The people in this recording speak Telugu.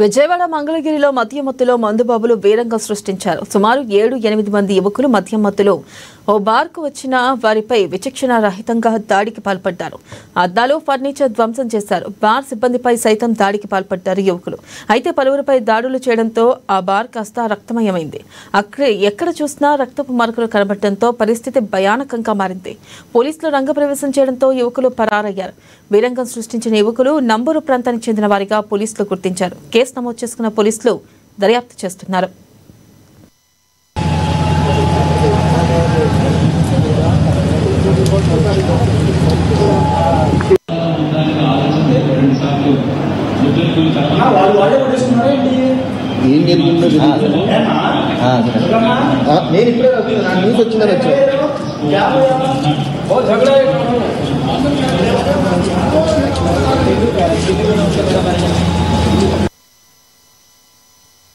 విజయవాడ మంగళగిరిలో మద్యం మత్తులో మందుబాబులు వీరంగం సృష్టించారు. సుమారు 7-8 మంది యువకులు మద్యం మత్తులో ఓ బార్కు వచ్చిన వారిపై విచక్షణ రహితంగా దాడికి పాల్పడ్డారు. అద్దాలు, ఫర్నిచర్ ధ్వంసం చేశారు. బార్ సిబ్బందిపై సైతం దాడికి పాల్పడ్డారు యువకులు. అయితే పలువురిపై దాడులు చేయడంతో ఆ బార్ కాస్త రక్తమయమైంది. ఎక్కడ చూసినా రక్తపు మరకలు కనబడటంతో పరిస్థితి భయానకంగా మారింది. పోలీసులు రంగప్రవేశం చేయడంతో యువకులు పరారయ్యారు. వీరంగం సృష్టించిన యువకులు నంబూరు ప్రాంతానికి చెందిన వారిగా పోలీసులు గుర్తించారు. కేసు నమోదు చేసుకున్న పోలీసులు దర్యాప్తు చేస్తున్నారు. ఏం జరిగిందో నేను ఇప్పుడే న్యూస్ వచ్చిందని వచ్చాను.